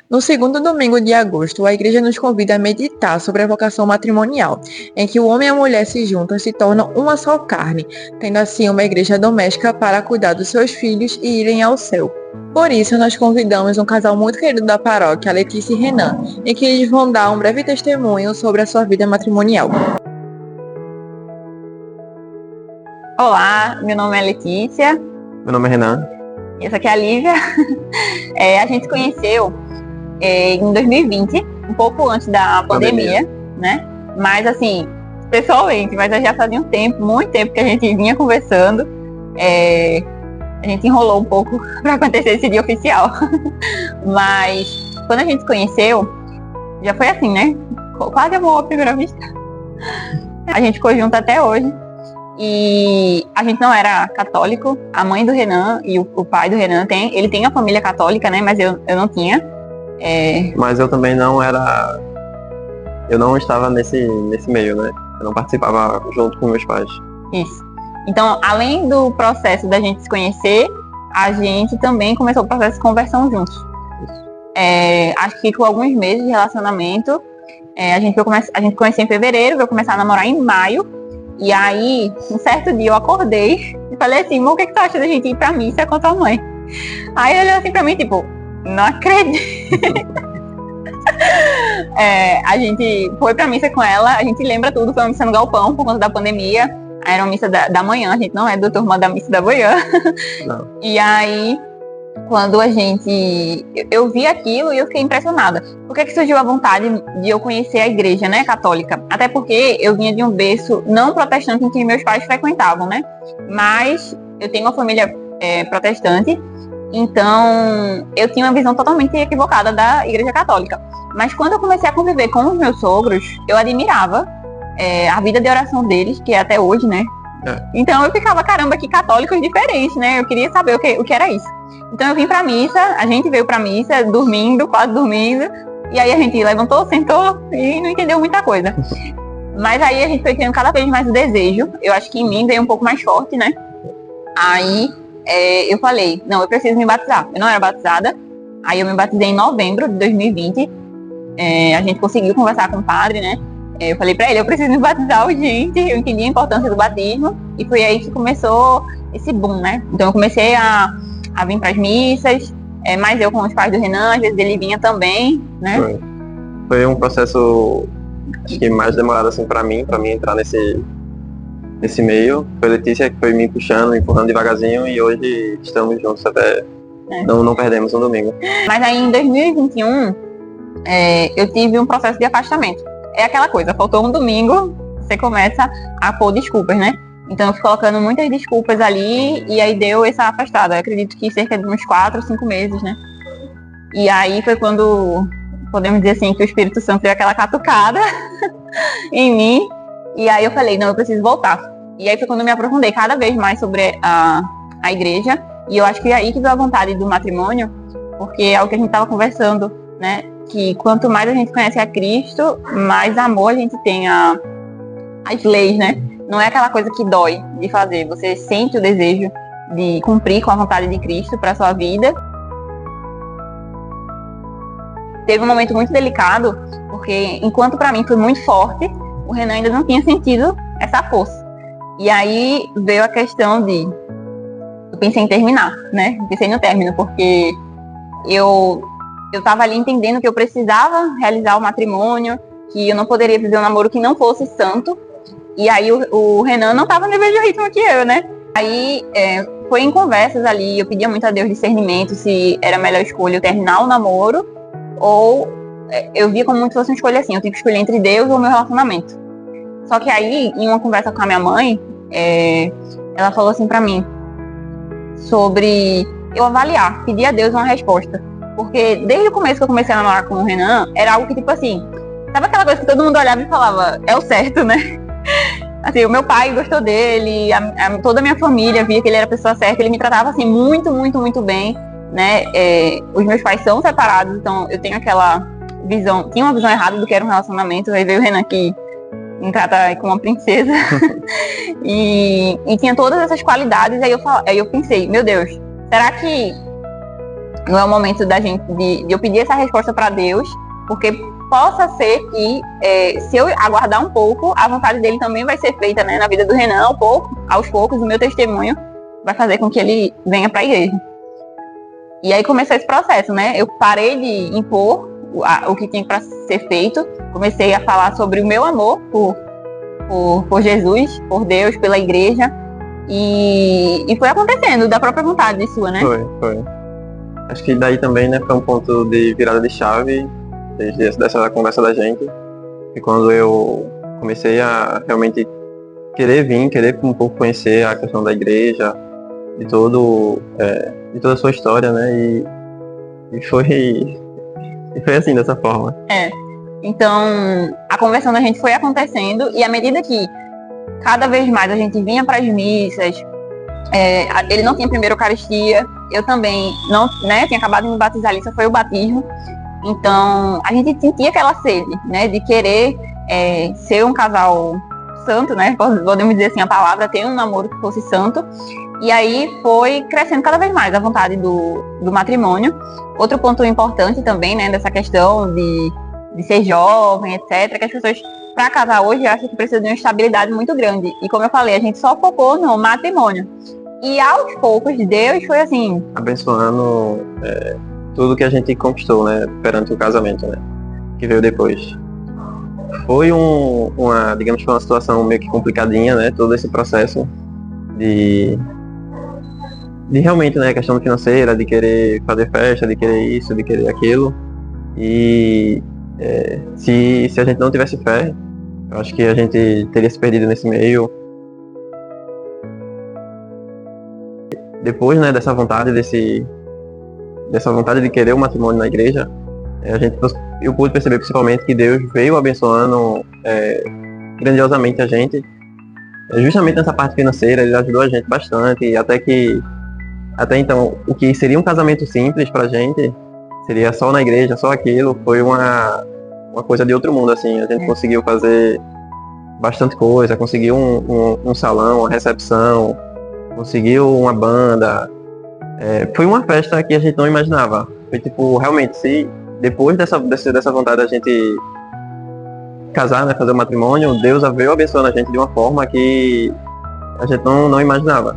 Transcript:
No segundo domingo de agosto, a igreja nos convida a meditar sobre a vocação matrimonial, em que o homem e a mulher se juntam e se tornam uma só carne, tendo assim uma igreja doméstica para cuidar dos seus filhos e irem ao céu. Por isso, nós convidamos um casal muito querido da paróquia, a Letícia e Renan, em que eles vão dar um breve testemunho sobre a sua vida matrimonial. Olá, meu nome é Letícia. Meu nome é Renan. Essa aqui é a Lívia. A gente se conheceu em 2020, um pouco antes da pandemia, né? Mas assim, pessoalmente, mas já fazia um tempo, muito tempo que a gente vinha conversando. A gente enrolou um pouco para acontecer esse dia oficial. Mas quando a gente se conheceu, já foi assim, né? Quase amor à primeira vista. A gente ficou junto até hoje. E a gente não era católico. A mãe do Renan e o pai do Renan ele tem a família católica, né? Mas eu não tinha. Mas eu também não era. Eu não estava nesse meio, né? Eu não participava junto com meus pais. Isso. Então, além do processo da gente se conhecer, a gente também começou o processo de conversão juntos. Acho que com alguns meses de relacionamento, a gente conheceu em fevereiro, veio começar a namorar em maio. E aí, um certo dia eu acordei e falei assim, amor, o que tu acha da gente ir pra missa com a tua mãe? Aí ele olhou assim pra mim, tipo, não acredito. A gente foi pra missa com ela, a gente lembra tudo, foi uma missa no galpão por conta da pandemia. Aí era uma missa da manhã, a gente não é do turma da missa da manhã. Não. E aí, quando eu vi aquilo e eu fiquei impressionada. Por que surgiu a vontade de eu conhecer a igreja, né, católica? Até porque eu vinha de um berço não protestante em que meus pais frequentavam, né? Mas eu tenho uma família protestante, então eu tinha uma visão totalmente equivocada da igreja católica. Mas quando eu comecei a conviver com os meus sogros, eu admirava a vida de oração deles, que é até hoje, né? Então eu ficava, caramba, que católicos diferentes, né? Eu queria saber o que era isso. Então eu vim pra missa, a gente veio pra missa, quase dormindo, e aí a gente levantou, sentou e não entendeu muita coisa. Mas aí a gente foi criando cada vez mais o desejo, eu acho que em mim veio um pouco mais forte, né? Aí eu falei, não, eu preciso me batizar. Eu não era batizada, aí eu me batizei em novembro de 2020, a gente conseguiu conversar com o padre, né? Eu falei pra ele, eu preciso me batizar urgente, eu entendi a importância do batismo, e foi aí que começou esse boom, né? Então eu comecei a vir pras missas, mais eu com os pais do Renan, às vezes ele vinha também, né? Foi um processo, acho que mais demorado assim pra mim entrar nesse meio. Foi a Letícia que foi me puxando, me empurrando devagarzinho, e hoje estamos juntos até, não perdemos um domingo. Mas aí em 2021, eu tive um processo de afastamento. É aquela coisa, faltou um domingo, você começa a pôr desculpas, né? Então eu fui colocando muitas desculpas ali e aí deu essa afastada. Eu acredito que cerca de uns 4 ou 5 meses, né? E aí foi quando, podemos dizer assim, que o Espírito Santo deu aquela catucada em mim. E aí eu falei, não, eu preciso voltar. E aí foi quando eu me aprofundei cada vez mais sobre a igreja. E eu acho que é aí que veio a vontade do matrimônio, porque é o que a gente estava conversando, né? Que quanto mais a gente conhece a Cristo, mais amor a gente tem às leis, né? Não é aquela coisa que dói de fazer. Você sente o desejo de cumprir com a vontade de Cristo para sua vida. Teve um momento muito delicado, porque enquanto para mim foi muito forte, o Renan ainda não tinha sentido essa força. E aí veio a questão eu pensei em terminar, né? Eu pensei no término, porque eu estava ali entendendo que eu precisava realizar o matrimônio, que eu não poderia viver um namoro que não fosse santo. E aí o Renan não estava no mesmo ritmo que eu, né? Aí foi em conversas ali, eu pedia muito a Deus discernimento se era a melhor escolha eu terminar o namoro, ou eu via como muito fosse uma escolha assim, eu tinha que escolher entre Deus ou o meu relacionamento. Só que aí, em uma conversa com a minha mãe, ela falou assim pra mim, sobre eu avaliar, pedir a Deus uma resposta. Porque desde o começo que eu comecei a namorar com o Renan, era algo que tipo assim, sabe aquela coisa que todo mundo olhava e falava, é o certo, né? Assim, o meu pai gostou dele, toda a minha família via que ele era a pessoa certa, ele me tratava assim muito, muito, muito bem, né? Os meus pais são separados, então eu tenho aquela visão, tinha uma visão errada do que era um relacionamento, aí veio o Renan que me trata como uma princesa. e tinha todas essas qualidades, aí eu pensei, meu Deus, será que Não é o momento da gente de eu pedir essa resposta para Deus, porque possa ser que se eu aguardar um pouco, a vontade dele também vai ser feita, né, na vida do Renan, aos poucos, o meu testemunho vai fazer com que ele venha para a igreja. E aí começou esse processo, né? Eu parei de impor o que tinha para ser feito, comecei a falar sobre o meu amor por Jesus, por Deus, pela igreja, e foi acontecendo da própria vontade sua, né? Foi. Acho que daí também, né, foi um ponto de virada de chave desde dessa conversa da gente, e quando eu comecei a realmente querer um pouco conhecer a questão da igreja, de toda a sua história, né, e foi assim, dessa forma. Então, a conversão da gente foi acontecendo, e à medida que cada vez mais a gente vinha para as missas, ele não tinha primeira Eucaristia, eu também não, né, tinha acabado de me batizar ali, só foi o batismo. Então, a gente sentia aquela sede, né, de querer ser um casal santo, né, podemos dizer assim a palavra, ter um namoro que fosse santo. E aí foi crescendo cada vez mais a vontade do matrimônio. Outro ponto importante também, né, dessa questão de ser jovem, etc., que as pessoas, para casar hoje, acham que precisa de uma estabilidade muito grande. E como eu falei, a gente só focou no matrimônio. E aos poucos, Deus foi assim... abençoando tudo que a gente conquistou, né, perante o casamento, né, que veio depois. Foi digamos que uma situação meio que complicadinha, né, todo esse processo de realmente, né, questão financeira, de querer fazer festa, de querer isso, de querer aquilo. E se a gente não tivesse fé, eu acho que a gente teria se perdido nesse meio. Depois, né, dessa vontade de querer o matrimônio na igreja, eu pude perceber principalmente que Deus veio abençoando grandiosamente a gente. Justamente nessa parte financeira, Ele ajudou a gente bastante, e até então, o que seria um casamento simples pra gente, seria só na igreja, só aquilo, foi uma coisa de outro mundo, assim. A gente conseguiu fazer bastante coisa, conseguiu um salão, uma recepção, conseguiu uma banda. Foi uma festa que a gente não imaginava. Foi tipo, realmente, se depois dessa vontade da gente casar, né, fazer o matrimônio, Deus veio abençoando a gente de uma forma que a gente não imaginava.